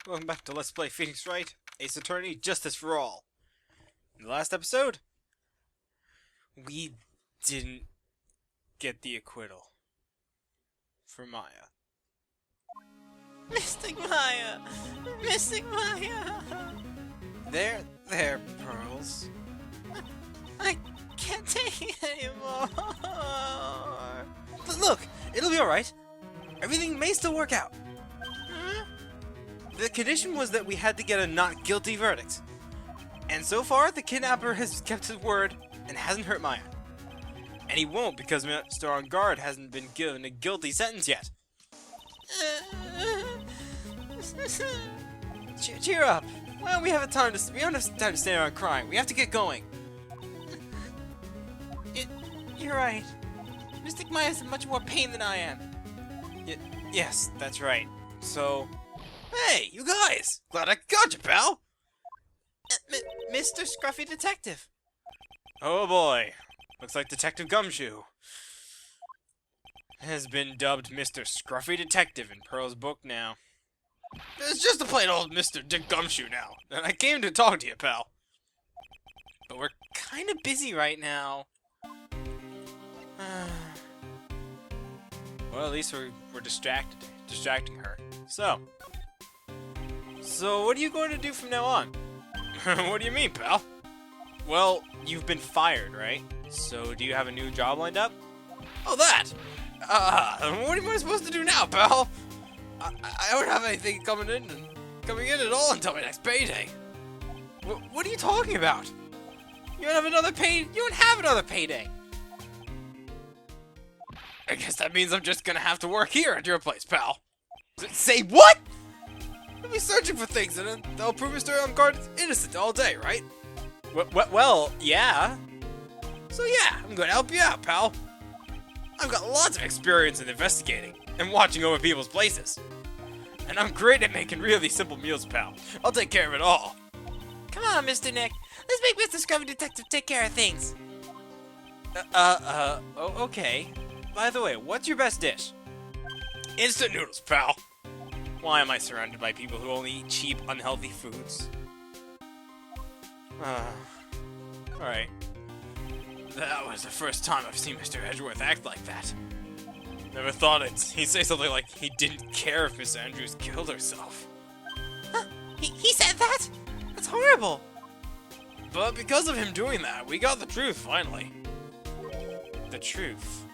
Welcome back to Let's Play Phoenix Wright, Ace Attorney, Justice for All. In the last episode, we didn't get the acquittal for Maya. Mystic Maya! Mystic Maya! There, Pearls. I can't take it anymore! But look, it'll be alright. Everything may still work out. The condition was that we had to get a not guilty verdict. And so far, the kidnapper has kept his word and hasn't hurt Maya. And he won't because Mr. On Guard hasn't been given a guilty sentence yet. Cheer up. Well, we don't have time to stand around crying. We have to get going. You're right. Mystic Maya's in much more pain than I am. Yes, that's right. So, hey, you guys! Glad I got you, pal! Mr. Scruffy Detective. Oh boy. Looks like Detective Gumshoe has been dubbed Mr. Scruffy Detective in Pearl's book now. It's just a plain old Mr. Dick Gumshoe now, and I came to talk to you, pal. But we're kind of busy right now. Well, at least we're distracting her. So what are you going to do from now on? What do you mean, pal? Well, you've been fired, right? So do you have a new job lined up? Oh, that! What am I supposed to do now, pal? I don't have anything coming in at all until my next payday. What are you talking about? You don't have another payday. I guess that means I'm just gonna have to work here at your place, pal. Say what? I'll be searching for things and then they'll prove Mr. On Guard innocent all day, right? Well, yeah. So yeah, I'm gonna help you out, pal. I've got lots of experience in investigating and watching over people's places. And I'm great at making really simple meals, pal. I'll take care of it all. Come on, Mr. Nick. Let's make Mr. Scruffy Detective take care of things. Okay. By the way, what's your best dish? Instant noodles, pal. Why am I surrounded by people who only eat cheap, unhealthy foods? Alright. That was the first time I've seen Mr. Edgeworth act like that. Never thought he'd say something like he didn't care if Miss Andrews killed herself. Huh? He said that? That's horrible. But because of him doing that, we got the truth, finally. The truth.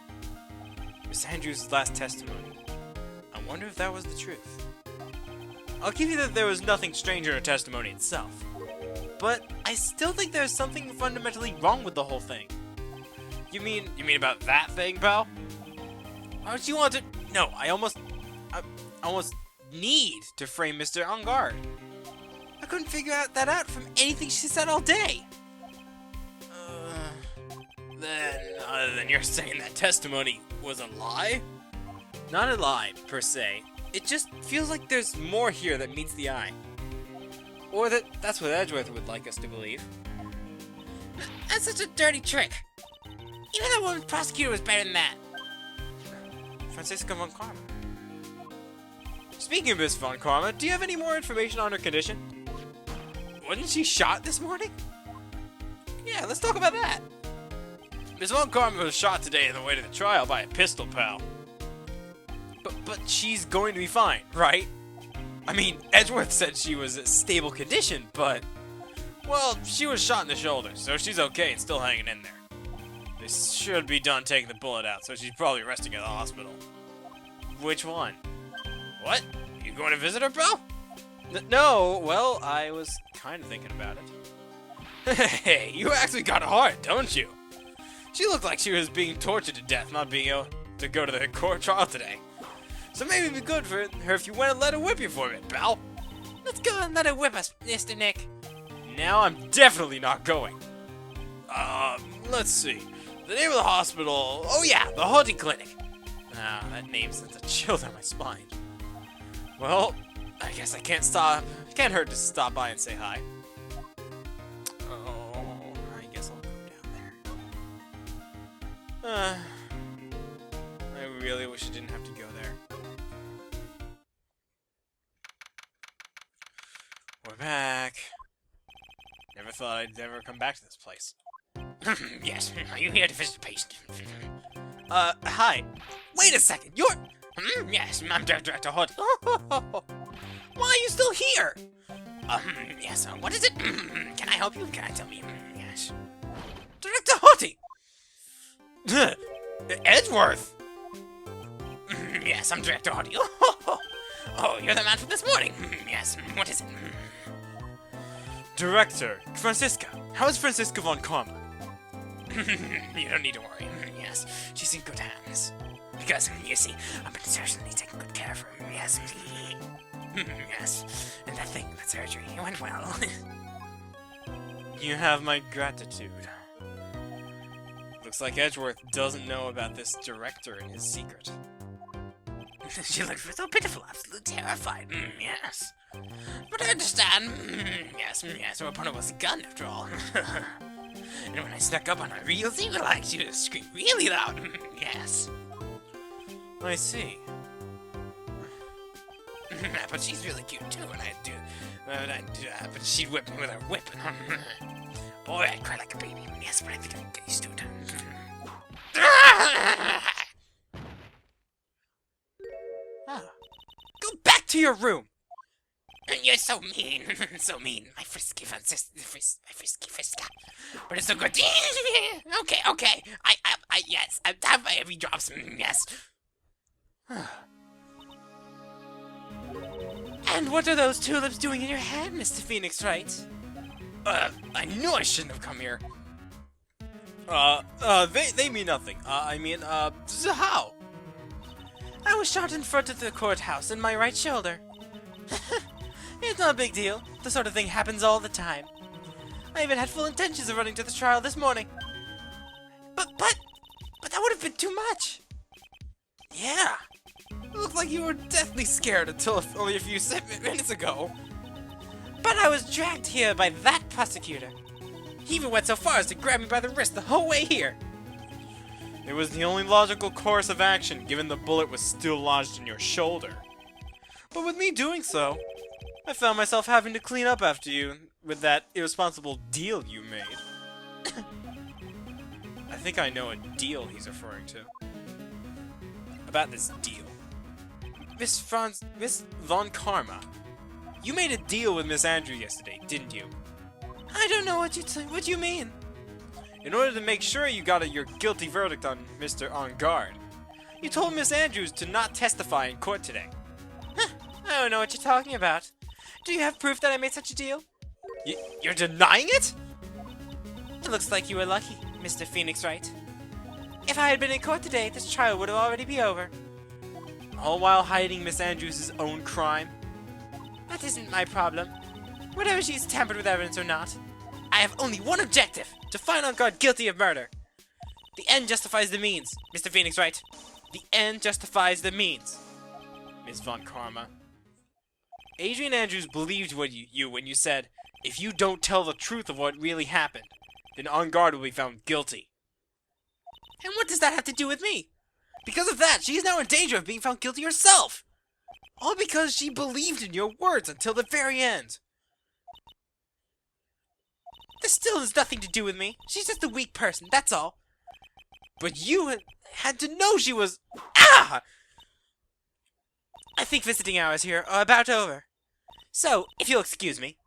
Miss Andrews' last testimony. I wonder if that was the truth. I'll give you that there was nothing strange in her testimony itself. But I still think there's something fundamentally wrong with the whole thing. You mean about that thing, pal? Why would you want to... No, I almost need to frame Mr. On Guard. I couldn't figure that out from anything she said all day. Then, other than you're saying that testimony was a lie? Not a lie, per se. It just feels like there's more here that meets the eye. Or that's what Edgeworth would like us to believe. That's such a dirty trick. Even that woman's prosecutor was better than that. Francisca Von Karma. Speaking of Miss Von Karma, do you have any more information on her condition? Wasn't she shot this morning? Yeah, let's talk about that. Miss Von Karma was shot today on the way to the trial by a pistol, pal. But she's going to be fine, right? I mean, Edgeworth said she was in stable condition, but... Well, she was shot in the shoulder, so she's okay and still hanging in there. They should be done taking the bullet out, so she's probably resting at the hospital. Which one? What? You going to visit her, pal? No, well, I was kind of thinking about it. Hey, you actually got a heart, don't you? She looked like she was being tortured to death, not being able to go to the court trial today. So maybe it'd be good for her if you went and let her whip you for it, pal. Let's go and let her whip us, Mr. Nick. Now I'm definitely not going. Let's see. The name of the hospital... Oh yeah, the Hunting Clinic. That name sends a chill down my spine. Well, I guess I can't stop. It can't hurt to stop by and say hi. Oh, I guess I'll go down there. I really wish I didn't have to go there. back. Never thought I'd ever come back to this place. Yes, are you here to visit the patient? Hi. Wait a second, you're... Yes, I'm Director Hood. Why are you still here? Yes, what is it? Can I help you? Can I tell me? Yes. Director Hottie! Edgeworth! Yes, I'm Director Hood. Oh, you're the man from this morning. Yes, what is it? Director, Francisca. How is Francisca von Karma? You don't need to worry. Yes, she's in good hands. Because, you see, I've been certainly taking good care of her. Yes. Yes. And that surgery, it went well. You have my gratitude. Looks like Edgeworth doesn't know about this director and his secret. She looked so pitiful, absolutely terrified. Yes. But I understand. Yes, her opponent was a gun after all. And when I snuck up on her real evil like, she would scream really loud. Yes. I see. But she's really cute too, and but she'd whip me with her whip. Boy, I'd cry like a baby. Yes, but I think I'd get used to it. Go back to your room! You're so mean. So mean. My frisky Friska. But it's so good. Okay. Yes. I have my every drops. Yes. And what are those tulips doing in your hand, Mr. Phoenix Wright? I knew I shouldn't have come here. They mean nothing. So how? I was shot in front of the courthouse in my right shoulder. It's not a big deal. The sort of thing happens all the time. I even had full intentions of running to the trial this morning. But that would have been too much. Yeah. It looked like you were deathly scared until only a few minutes ago. But I was dragged here by that prosecutor. He even went so far as to grab me by the wrist the whole way here. It was the only logical course of action, given the bullet was still lodged in your shoulder. But with me doing so, I found myself having to clean up after you with that irresponsible deal you made. I think I know a deal he's referring to. About this deal. Miss Von Karma, you made a deal with Miss Andrew yesterday, didn't you? I don't know what you mean. In order to make sure you got your guilty verdict on Mr. On Guard, you told Miss Andrews to not testify in court today. I don't know what you're talking about. Do you have proof that I made such a deal? You're denying it? It looks like you were lucky, Mr. Phoenix Wright. If I had been in court today, this trial would have already be over. All while hiding Miss Andrews' own crime? That isn't my problem. Whether she's tampered with evidence or not, I have only one objective, to find On Guard guilty of murder. The end justifies the means, Mr. Phoenix Wright. The end justifies the means. Miss Von Karma. Adrian Andrews believed you when you said, if you don't tell the truth of what really happened, then On Guard will be found guilty. And what does that have to do with me? Because of that, she is now in danger of being found guilty herself. All because she believed in your words until the very end. This still has nothing to do with me. She's just a weak person, that's all. But you had to know she was... Ah! I think visiting hours here are about over. So, if you'll excuse me.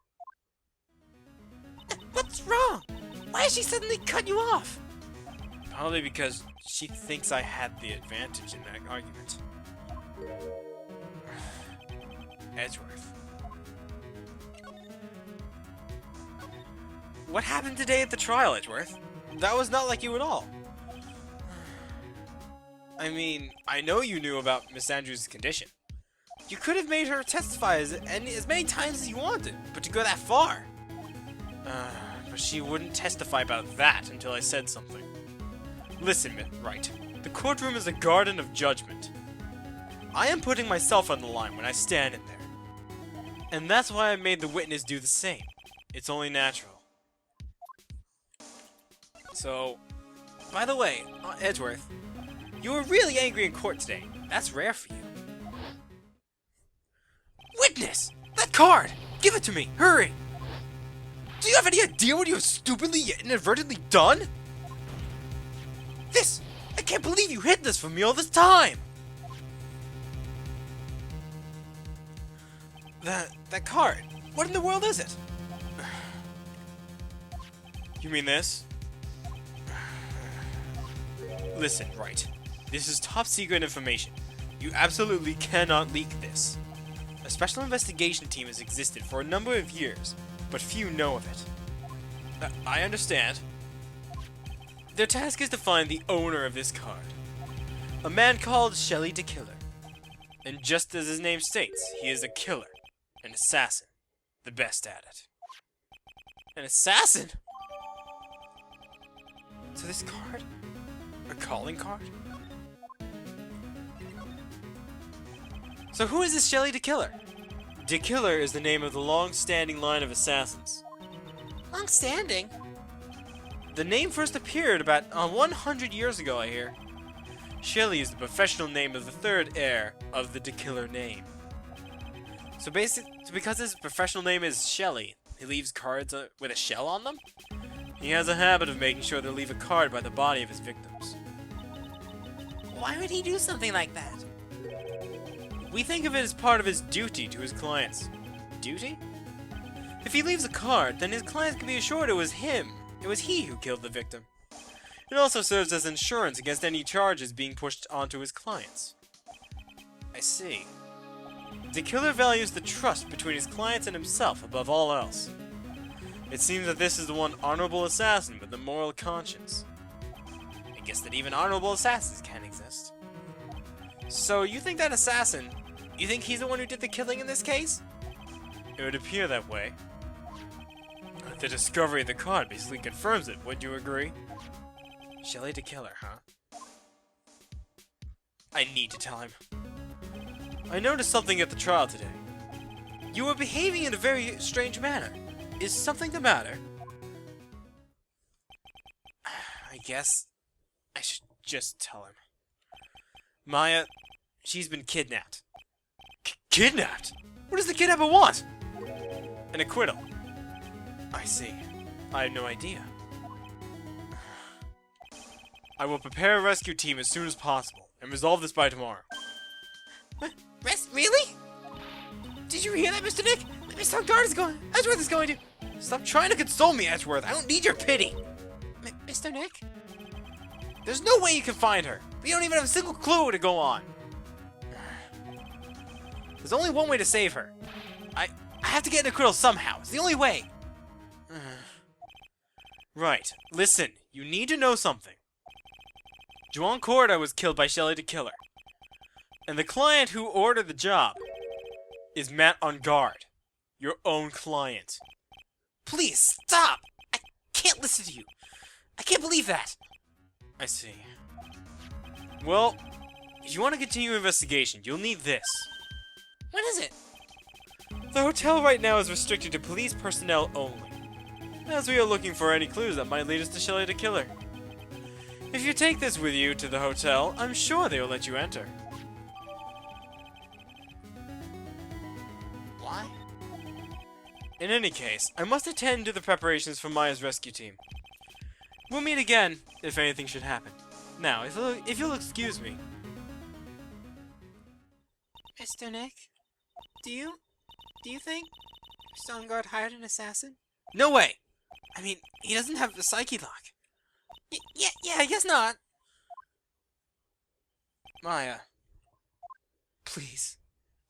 What's wrong? Why has she suddenly cut you off? Probably because she thinks I had the advantage in that argument. Edgeworth. What happened today at the trial, Edgeworth? That was not like you at all. I mean, I know you knew about Miss Andrews' condition. You could have made her testify as many times as you wanted, but to go that far. But she wouldn't testify about that until I said something. Listen, Wright. The courtroom is a garden of judgment. I am putting myself on the line when I stand in there. And that's why I made the witness do the same. It's only natural. So, by the way, Edgeworth, you were really angry in court today. That's rare for you. Witness! That card! Give it to me! Hurry! Do you have any idea what you have stupidly yet inadvertently done? This! I can't believe you hid this from me all this time! That card. What in the world is it? You mean this? Listen, Wright. This is top secret information. You absolutely cannot leak this. A special investigation team has existed for a number of years, but few know of it. I understand. Their task is to find the owner of this card. A man called Shelly the Killer. And just as his name states, he is a killer. An assassin. The best at it. An assassin? So this card? A calling card? So who is this Shelly the Killer? The Killer is the name of the long-standing line of assassins. Long-standing? The name first appeared about 100 years ago, I hear. Shelly is the professional name of the third heir of the Killer name. So because his professional name is Shelly, he leaves cards with a shell on them? He has a habit of making sure to leave a card by the body of his victims. Why would he do something like that? We think of it as part of his duty to his clients. Duty? If he leaves a card, then his clients can be assured it was him. It was he who killed the victim. It also serves as insurance against any charges being pushed onto his clients. I see. The Killer values the trust between his clients and himself above all else. It seems that this is the one honorable assassin with a moral conscience. I guess that even honorable assassins can exist. So you think that assassin, you think he's the one who did the killing in this case? It would appear that way. The discovery of the card basically confirms it, wouldn't you agree? Shelly the Killer, huh? I need to tell him. I noticed something at the trial today. You were behaving in a very strange manner. Is something the matter? I guess I should just tell him. Maya, she's been kidnapped. Kidnapped? What does the kidnapper want? An acquittal. I see. I have no idea. I will prepare a rescue team as soon as possible and resolve this by tomorrow. Really? Did you hear that, Mr. Nick? Mr. Guard is going. Edgeworth is going to. Stop trying to console me, Edgeworth. I don't need your pity. Mr. Nick? There's no way you can find her. We don't even have a single clue to go on. There's only one way to save her. I have to get an acquittal somehow. It's the only way. Right. Listen, you need to know something. Juan Corda was killed by Shelly the Killer. And the client who ordered the job is Matt on guard. Your own client. Please, stop! I can't listen to you. I can't believe that. I see. Well, if you want to continue investigation, you'll need this. What is it? The hotel right now is restricted to police personnel only, as we are looking for any clues that might lead us to Shelly the Killer. If you take this with you to the hotel, I'm sure they will let you enter. Why? In any case, I must attend to the preparations for Maya's rescue team. We'll meet again if anything should happen. Now, if you'll excuse me. Mr. Nick? Do you think Stone Guard hired an assassin? No way! I mean, he doesn't have the psyche lock. Yeah, I guess not. Maya, please.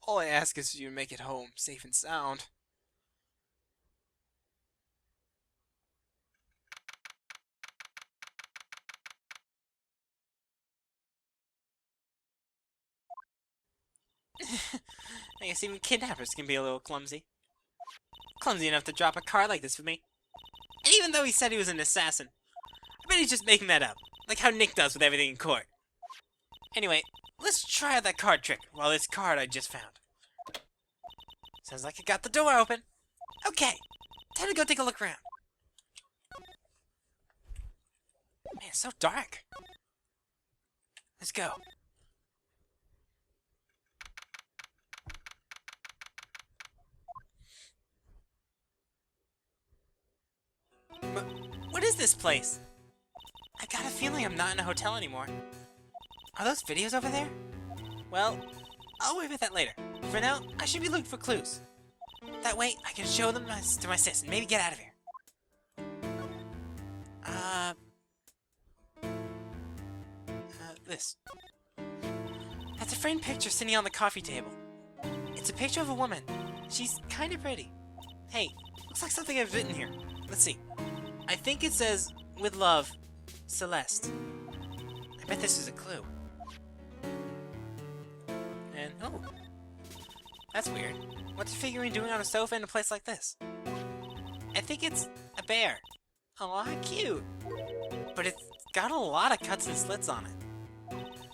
All I ask is for you to make it home, safe and sound. I guess even kidnappers can be a little clumsy. Clumsy enough to drop a card like this for me. And even though he said he was an assassin, I bet he's just making that up. Like how Nick does with everything in court. Anyway, let's try out that card trick while this card I just found. Sounds like I got the door open. Okay, time to go take a look around. Man, it's so dark. Let's go. is this place? I got a feeling I'm not in a hotel anymore. Are those videos over there? Well, I'll worry about that later. For now, I should be looking for clues. That way, I can show them to my sis and maybe get out of here. This. That's a framed picture sitting on the coffee table. It's a picture of a woman. She's kind of pretty. Hey, looks like something I've written here. Let's see. I think it says, with love, Celeste. I bet this is a clue. And, oh. That's weird. What's a figurine doing on a sofa in a place like this? I think it's a bear. Aw, cute. But it's got a lot of cuts and slits on it.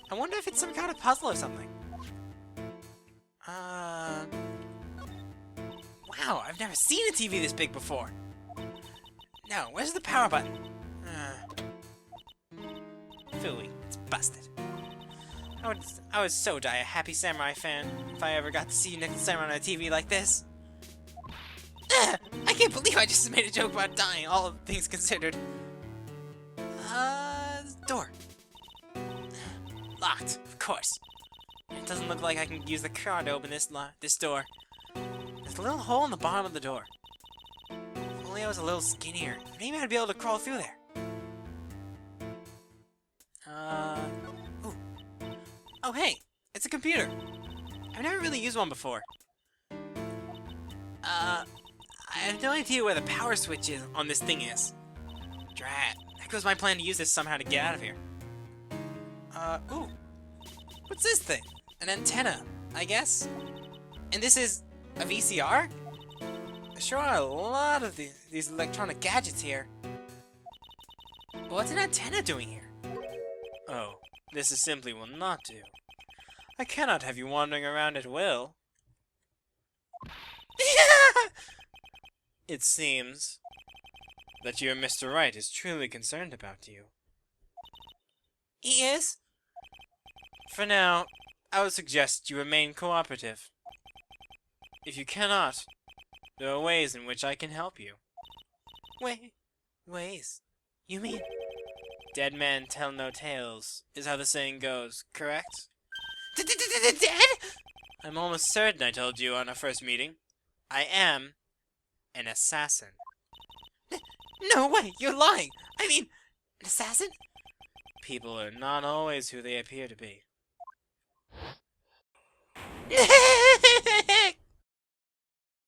I wonder if it's some kind of puzzle or something. Wow, I've never seen a TV this big before. No, where's the power button? Phooey, it's busted. I would so die a Happy Samurai fan if I ever got to see Nickel Samurai on a TV like this. I can't believe I just made a joke about dying, all of things considered. Door. Locked, of course. It doesn't look like I can use the card to open this door. There's a little hole in the bottom of the door. If only I was a little skinnier, maybe I'd be able to crawl through there. Ooh. Oh hey, it's a computer. I've never really used one before. I have no idea where the power switch is on this thing is. Drat. There goes my plan to use this somehow to get out of here. Ooh. What's this thing? An antenna, I guess? And this is a VCR? There sure are a lot of these electronic gadgets here. What's an antenna doing here? Oh, this is simply will not do. I cannot have you wandering around at will. It seems that your Mr. Wright is truly concerned about you. He is? For now, I would suggest you remain cooperative. If you cannot, there are ways in which I can help you. Ways? You mean? Dead men tell no tales, is how the saying goes, correct? Dead? I'm almost certain I told you on our first meeting. I am an assassin. No way, you're lying! I mean, an assassin? People are not always who they appear to be.